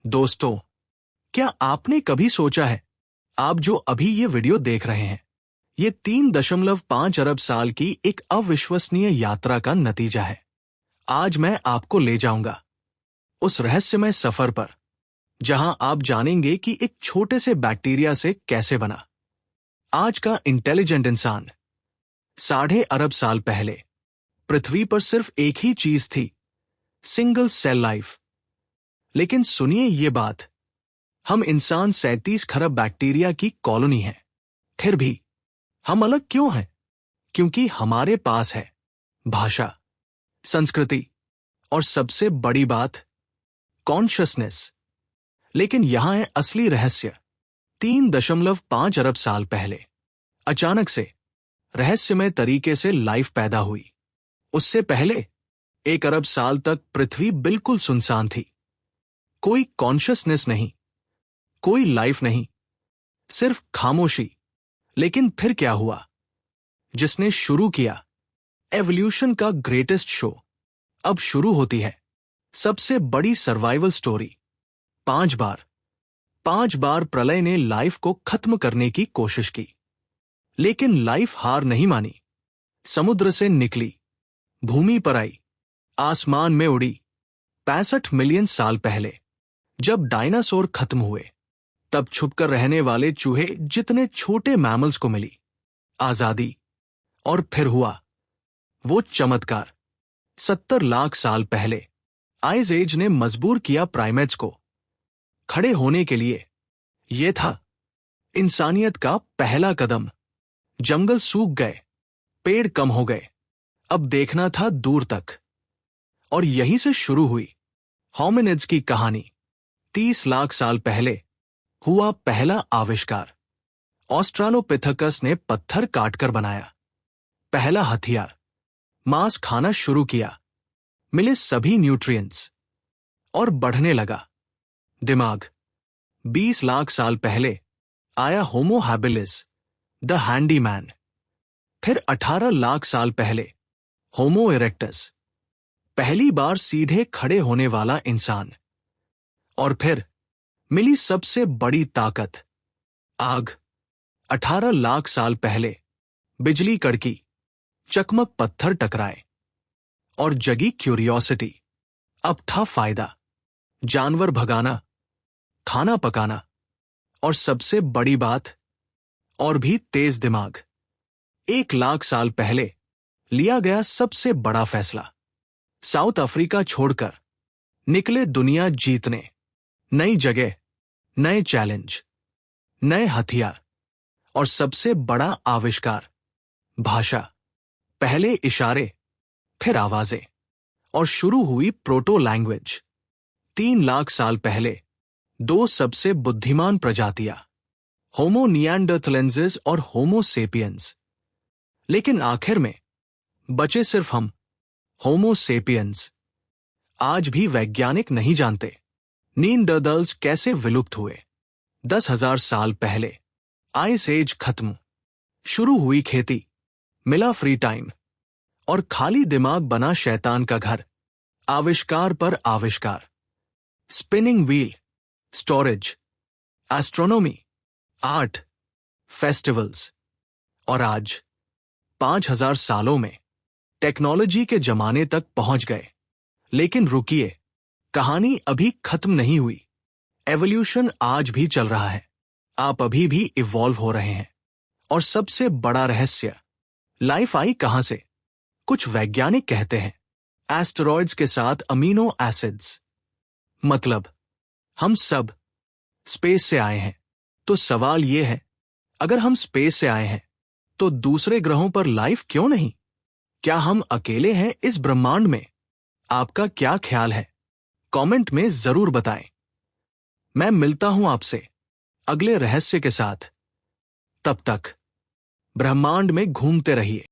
दोस्तों, क्या आपने कभी सोचा है, आप जो अभी ये वीडियो देख रहे हैं, ये 3.5 अरब साल की एक अविश्वसनीय यात्रा का नतीजा है। आज मैं आपको ले जाऊंगा उस रहस्यमय सफर पर, जहां आप जानेंगे कि एक छोटे से बैक्टीरिया से कैसे बना आज का इंटेलिजेंट इंसान। 1.5 अरब साल पहले पृथ्वी पर सिर्फ एक ही चीज थी, सिंगल सेल लाइफ। लेकिन सुनिए ये बात, हम इंसान 37 खरब बैक्टीरिया की कॉलोनी हैं। फिर भी हम अलग क्यों हैं? क्योंकि हमारे पास है भाषा, संस्कृति और सबसे बड़ी बात, कॉन्शियसनेस। लेकिन यहां है असली रहस्य। 3.5 अरब साल पहले अचानक से रहस्यमय तरीके से लाइफ पैदा हुई। उससे पहले 1 अरब साल तक पृथ्वी बिल्कुल सुनसान थी। कोई कॉन्शियसनेस नहीं, कोई लाइफ नहीं, सिर्फ खामोशी। लेकिन फिर क्या हुआ? जिसने शुरू किया एवोल्यूशन का ग्रेटेस्ट शो, अब शुरू होती है सबसे बड़ी सर्वाइवल स्टोरी। 5 बार प्रलय ने लाइफ को खत्म करने की कोशिश की, लेकिन लाइफ हार नहीं मानी। समुद्र से निकली, भूमि पर आई, आसमान में उड़ी। 65 मिलियन साल पहले जब डायनासोर खत्म हुए, तब छुपकर रहने वाले चूहे जितने छोटे मैमल्स को मिली आजादी। और फिर हुआ वो चमत्कार। 70 लाख साल पहले आइस एज ने मजबूर किया प्राइमेट्स को खड़े होने के लिए। यह था इंसानियत का पहला कदम। जंगल सूख गए, पेड़ कम हो गए, अब देखना था दूर तक। और यहीं से शुरू हुई होमिनिड्स की कहानी। 30 लाख साल पहले हुआ पहला आविष्कार। ऑस्ट्रालोपिथेकस ने पत्थर काटकर बनाया पहला हथियार। मांस खाना शुरू किया, मिले सभी न्यूट्रिएंट्स, और बढ़ने लगा दिमाग। 20 लाख साल पहले आया होमो हैबिलिस, द हैंडीमैन। फिर 18 लाख साल पहले होमो इरेक्टस, पहली बार सीधे खड़े होने वाला इंसान। और फिर मिली सबसे बड़ी ताकत, आग। 18 लाख साल पहले बिजली कड़की, चकमक पत्थर टकराए और जगी क्यूरियोसिटी। अब था फायदा, जानवर भगाना, खाना पकाना, और सबसे बड़ी बात, और भी तेज दिमाग। 1 लाख साल पहले लिया गया सबसे बड़ा फैसला, साउथ अफ्रीका छोड़कर निकले दुनिया जीतने। नई जगह, नए चैलेंज, नए हथियार, और सबसे बड़ा आविष्कार, भाषा। पहले इशारे, फिर आवाजें, और शुरू हुई प्रोटो लैंग्वेज। 3 लाख साल पहले 2 सबसे बुद्धिमान प्रजातियां, होमो निएंडरथलेंसिस और होमो सेपियंस। लेकिन आखिर में बचे सिर्फ हम, होमो सेपियंस। आज भी वैज्ञानिक नहीं जानते नीएंडरथल्स कैसे विलुप्त हुए। 10,000 साल पहले आइस एज खत्म, शुरू हुई खेती, मिला फ्री टाइम, और खाली दिमाग बना शैतान का घर। आविष्कार पर आविष्कार, spinning wheel, storage, astronomy, art, festivals. और आज 5,000 सालों में टेक्नोलॉजी के जमाने तक पहुंच गए। लेकिन रुकिए, कहानी अभी खत्म नहीं हुई। एवोल्यूशन आज भी चल रहा है। आप अभी भी इवॉल्व हो रहे हैं। और सबसे बड़ा रहस्य, लाइफ आई कहां से? कुछ वैज्ञानिक कहते हैं एस्टेरॉइड्स के साथ अमीनो एसिड्स। मतलब हम सब स्पेस से आए हैं। तो सवाल यह है, अगर हम स्पेस से आए हैं, तो दूसरे ग्रहों पर लाइफ क्यों नहीं? क्या हम अकेले हैं इस ब्रह्मांड में? आपका क्या ख्याल है? कमेंट में जरूर बताएं। मैं मिलता हूं आपसे अगले रहस्य के साथ। तब तक ब्रह्मांड में घूमते रहिए।